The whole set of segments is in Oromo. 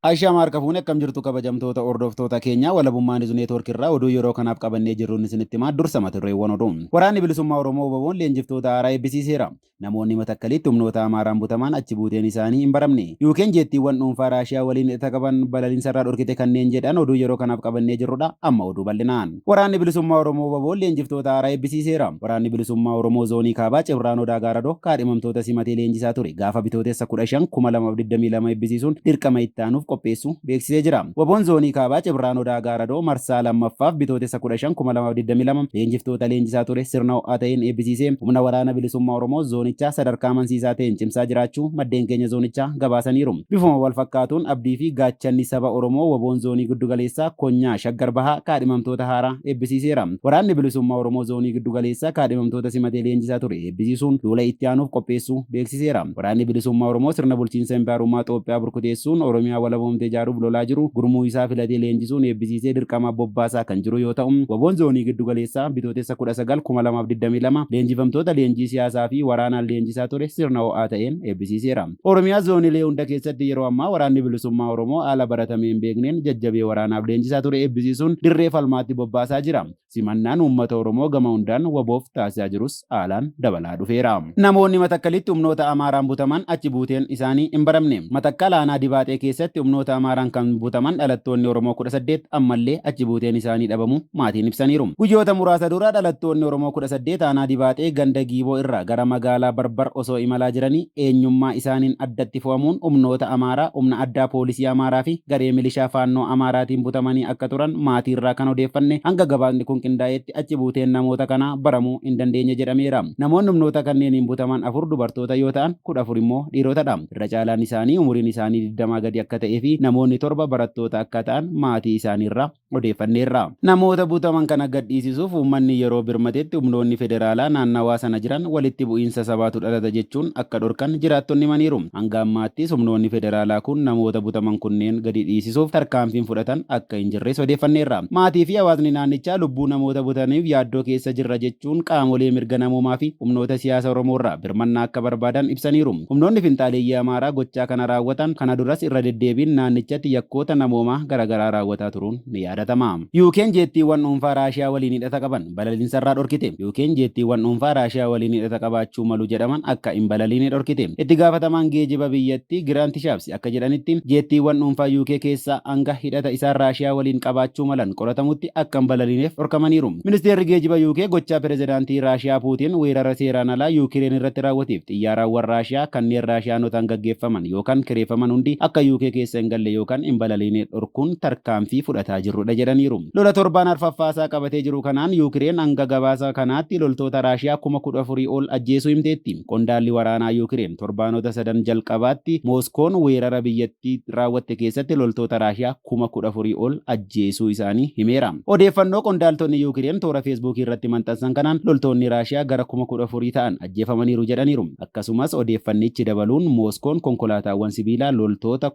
Aishaa Maarka fuune akkam jirtu kabajamtoota hordoftoota keenya walabummaan isu neetwoorkii irraa oduu yeroo kanaaf qabannee jirruun isinitti himaa dursa matirreewwan oduu. Waraanni bilisummaa Oromoo WBO'n leenjiftoota haaraa eebbisiiseera. Namoonni matakkalitti humnoota Amaaraan butaman achi buuteen isaanii hin baramne. Yuukeen jeettiiwwan dhuunfaa Raashiyaa waliin hidhata qaban balaliinsarraa dhorkite kanneen jedhan oduu yeroo kanaaf qabannee jirrudha. Amma oduu bal'inaan. Waraanni bilisummaa Oromoo WBO'n leenjiftoota haaraa eebbisiiseera. Waraanni bilisummaa Oromoo zoonii kaabaa Cibiraan Odaa Gaaradoo kaadhimamtoota simatee leenjisaa ture. Gaafa bitootessa 15 2022 eebbisiisuun dirqama itti aanuuf qopheessuu beeksisee jira. WBO'n zoonii kaabaa Cibiraan Odaa Gaaradoo marsaa lammaffaaf bitootessa 15 2022 leenjiftoota leenjisaa ture sirna ho'aa ta'een eebbisiisee humna waraana bilisummaa Oromoo zoonichaa sadarkaa amansiisaa ta'een cimsaa jiraachuu maddeen keenya zoonichaa gabaasaniiru. Bifuma wal fakkaatuun abdii fi gaachanni saba Oromoo WBO'n zoonii giddugaleessaa Konyaa Shaggar Bahaa kaadhimamtoota haaraa eebbisiiseera. Waraanni bilisummaa Oromoo zoonii giddugaleessaa kaadhimamtoota simatee leenjisaa ture eebbisiisuun duula itti aanuuf qopheessuu beeksiseera. Waraanni bilisummaa Oromoo sirna bulchiinsa Impiyaarummaa Itoophiyaa burkuteessuun Oromiyaa walaboomtee ijaaruuf lolaa jiru gurmuu isaa filatee leenjisuun eebbisiisee dirqama bobbaasaa kan jiru yoo ta'u WBO'n zoonii giddugaleessaa bitootessa 19 2022 leenjifamtoota leenjii siyaasaa fi waraanaan leenjisaa ture sirna ho'aa ta'een eebbisiiseera. Oromiyaa zooniilee hunda keessatti yeroo ammaa waraanni bilisummaa Oromoo haala baratamee hin beekneen jajjabee waraanaaf leenjisaa ture eebbisiisuun dirree falmaatti bobbaasaa jira. Simannaan uummata Oromoo gama hundaan WBO'f taasisaa jirus haalaan dabalaa dhufeera. Namoonni matakkalitti humnoota Amaaraan butaman achi buuteen isaanii hin baramne. Matakkal aanaa Dibaaxee keessatti humnoota Amaaraan kan butaman dhalattoonni Oromoo 18 ammallee achi buuteen isaanii dhabamu maatiin ibsaniiru. Guyyoota muraasa dura dhalattoonni Oromoo 18 aanaa Dibaaxee ganda Giiboo irraa gara magaalaa Barbar osoo imalaa jiranii eenyummaa isaaniin addatti fo'amuun humnoota Amaaraa, humna addaa poolisii Amaaraa fi garee milishaa faannoo Amaaraatiin butamanii akka turan maatii irraa kan odeeffanne hanga gabaasni kun qindaa'etti achi buuteen namoota kanaa baramuu hin dandeenye jedhameera. Namoonni humnoota kanneeniin butaman 4 dubartoota yoo ta'an 14 immoo dhiirotadha. Irra caalaan isaanii umuriin isaanii 20 gadi akka ta'ee fi namoonni 7 barattoota akka ta'an maatii isaaniirraa odeeffanneerra. Namoota butaman kana gadhiisisuuf uummanni yeroo birmatetti humnoonni federaalaa naannawaa sana jiran walitti bu'iinsa sabaatu dhalata jechuun akka dhorkan jiraattonni himaniiru. Hanga ammaattis humnoonni federaalaa kun namoota butaman kunneen gadi dhiisisuuf tarkaanfiin fudhatan akka hin jirres odeeffanneerra. Maatii fi hawaasni naannichaa lubbuu namoota butaniif yaaddoo keessa jirra jechuun qaamolee mirga namoomaa fi humnoota siyaasa Oromoorraa birmannaa akka barbaadan ibsaniiru. Humnoonni finxaaleeyyii Amaaraa gochaa kana raawwatan kana duras irra deddeebiin naannichatti yakkoota namoomaa garaagaraa raawwataa turuun ni yaadatama. Yuukeen jeettiiwwan dhuunfaa Raashiyaa waliin hidhata qaban balaliinsarraa dhorkite. Yuukeen jeettiiwwan dhuunfaa Raashiyaa waliin hidhata qabaachuu malu jedhaman akka hin balaliine dhorkite. Itti gaafatamaan geejiba biyyattii Giraanti Shaabsi akka jedhanitti jeettiiwwan dhuunfaa Yuukee keessaa hanga hidhata isaan Raashiyaa waliin qabaachuu malan qoratamutti akka hin balaliineef dhorkamaniiru. Ministeerri geejiba Yuukee gochaa pirezidaantii Raashiyaa Puutiin weerara seeraan alaa Yuukireen irratti raawwateef xiyyaaraawwan Raashiyaa kanneen Raashiyaanotaan gaggeeffaman yookaan kireeffaman hundi akka Yuukee keessa hin galle yookaan hin balaliine dhorkuun tarkaanfii fudhataa jirrudha jedhaniiru. Lola torbaan arfaffaasaa qabatee jiru kanaan Yuukireen hanga gabaasa kanaatti loltoota Raashiyaa 14,000 ol ajjeesuu himteetti. Qondaalli waraanaa Yuukireen torbaanota sadan jalqabaatti Mooskoon weerara biyyattii raawwatte keessatti loltoota Raashiyaa 14,000 ol ajjeesuu isaanii himeera. Odeeffannoo qondaaltonni Yuukireen toora Feesbuukii irratti maxxansan kanaan loltoonni Raashiyaa gara 14,000 ta'an ajjeefamaniiru jedhaniiru. Akkasumas odeeffannichi dabaluun Mooskoon konkolaataawwan sibiilaa loltoota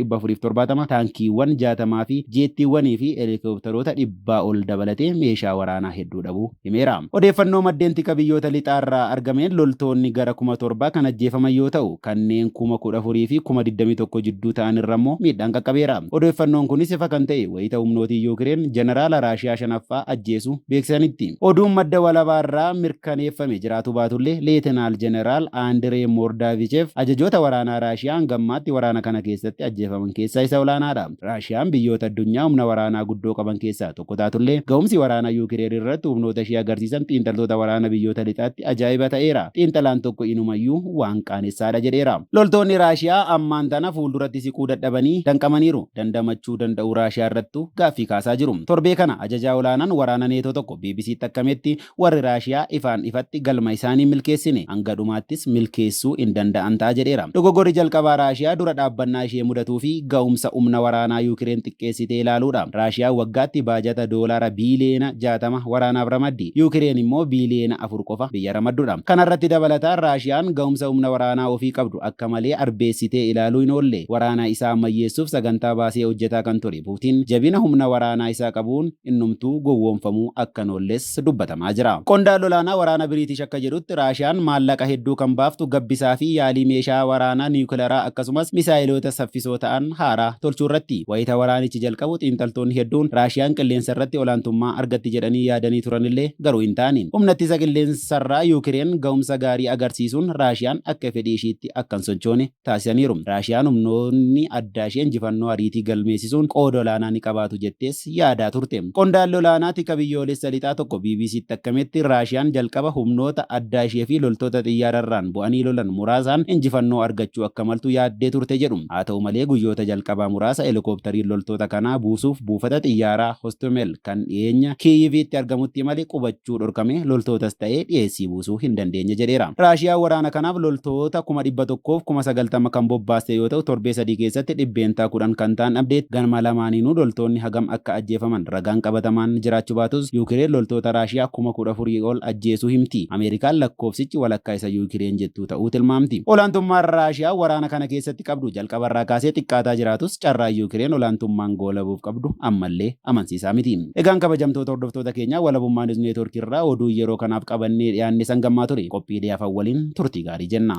1,470 taankiiwwan 60 fi jeettiiwwanii fi helikoophtaroota 100 ol dabalatee meeshaa waraanaa hedduu dhabuu himeera. Odeeffannoo maddeen tika biyyoota lixaarraa argameen loltoonni gara 7,000 kan ajjeefaman yoo ta'u kanneen 14,000 fi 21,000 jidduu ta'an irra immoo miidhaan qaqqabeera. Odeeffannoon kunis ifa kan ta'e wayita humnootii Yuukireen jeneraala Raashiyaa 5ffaa ajjeesuu beeksisanitti. Oduun madda walabaarraa mirkaneeffame jiraatu baatullee Leetinaal Jeneraal Aandiree Moordaavicheef ajajoota waraanaa Raashiyaa hangammaatti waraana kana keessatti ajjeefaman keessaa isa olaanaadha. Raashiyaan biyyoota addunyaa humna waraanaa guddoo qaban keessaa tokko taatullee ga'umsi waraanaa Yuukireen irratti humnoota ishee agarsiisan xiinxaltoota waraana biyyoota lixaatti ajaa'iba ta'eera. Xiinxalaan tokko inumayyuu waan qaanessaadha jedheera. Loltoonni Raashiyaa ammaan tana fuulduratti siquu dadhabanii danqamaniiru. Dandamachuu danda'u Raashiyaa irrattu gaaffii kaasaa jiru. Torbee kana ajajaa olaanaan waraana neetoo tokko BBC'tti akkametti warri Raashiyaa ifaan ifatti galma isaanii milkeessine hanga dhumaattis milkeessuu hin danda'an ta'a jedheera. Dogoggorri jalqabaa Raashiyaa dura dhaabbannaa ishee mudatu guddisuu fi ga'umsa humna waraanaa Yuukireen xiqqeessitee ilaaluudha. Raashiyaan waggaatti baajata doolaara biiliyoona 60 waraanaaf ramaddi. Yuukireen immoo biiliyoona 4 qofa biyya ramaddudha. Kanarratti dabalataan Raashiyaan ga'umsa humna waraanaa ofii qabdu akka malee arbeessitee ilaaluu hin oolle. Waraana isaa ammayyeessuuf sagantaa baasee hojjetaa kan ture. Puutiin jabina humna waraanaa isaa qabuun innumtuu gowwoomfamuu akka hin oolles dubbatamaa jira. Qondaaltonni olaanaa waraana Biriitish akka jedhutti Raashiyaan maallaqa hedduu kan baaftu gabbisaa fi yaalii meeshaa waraanaa niwukileeraa akkasumas misaayiloota saffisoo ta'an haaraa tolchuu irratti. Wayita waraanichi jalqabu xiinxaltoonni hedduun Raashiyaan qilleensa irratti olaantummaa argatti jedhanii yaadanii turanillee garuu hin taane. Humna ittisa qilleensarraa Yuukireen ga'umsa gaarii agarsiisuun Raashiyaan akka fedhii ishiitti akka hin sochoone taasisaniiru. Raashiyaan humnoonni addaa ishee injifannoo ariitii galmeessisuun qooda olaanaa ni qabaatu jettees yaadaa turte. Qondaaltonni olaanaa tika biyyoolessa lixaa tokko BBC'tti akkametti Raashiyaan jalqaba humnoota addaa ishee fi loltoota xiyyaararraan bu'anii lolan muraasaan injifannoo argachuu akka maltu yaaddee turte jedhu. Haa ta'u malee guyyoota jalqabaa muraasa helikooftariin loltoota kanaa buusuuf buufata xiyyaaraa Hostomel kan dhiyeenya Kiiyiviitti argamutti malee qubachuu dhorkame loltootas ta'ee dhiyeessii buusuu hin dandeenye jedheera. Raashiyaan waraana kanaaf loltoota 190,090 kan bobbaaste yoo ta'u torbee sadii keessatti 10% kan ta'an dhabdeet. Ganama lamaaniinuu loltoonni hagam akka ajjeefaman ragaan qabatamaan jiraachuu baatus Yuukireen loltoota Raashiyaa 14,000 ol ajjeesuu himti. Ameerikaan lakkoofsichi walakkaa isa Yuukireen jettuu ta'uu tilmaamti. Olaantummaan Raashiyaa waraana kana keessatti qabdu jalqabarraa kaasee xiqqaataa jiraatus carraa Yuukireen olaantummaan goolabuuf qabdu ammallee amansiisaa miti. Egaan kabajamtoota hordoftoota keenyaa walabummaa neetwoorkii irraa oduu yeroo kanaaf qabannee dhiyaanne san gammaa ture. Qophii dhiyaafan waliin turtii gaarii jenna.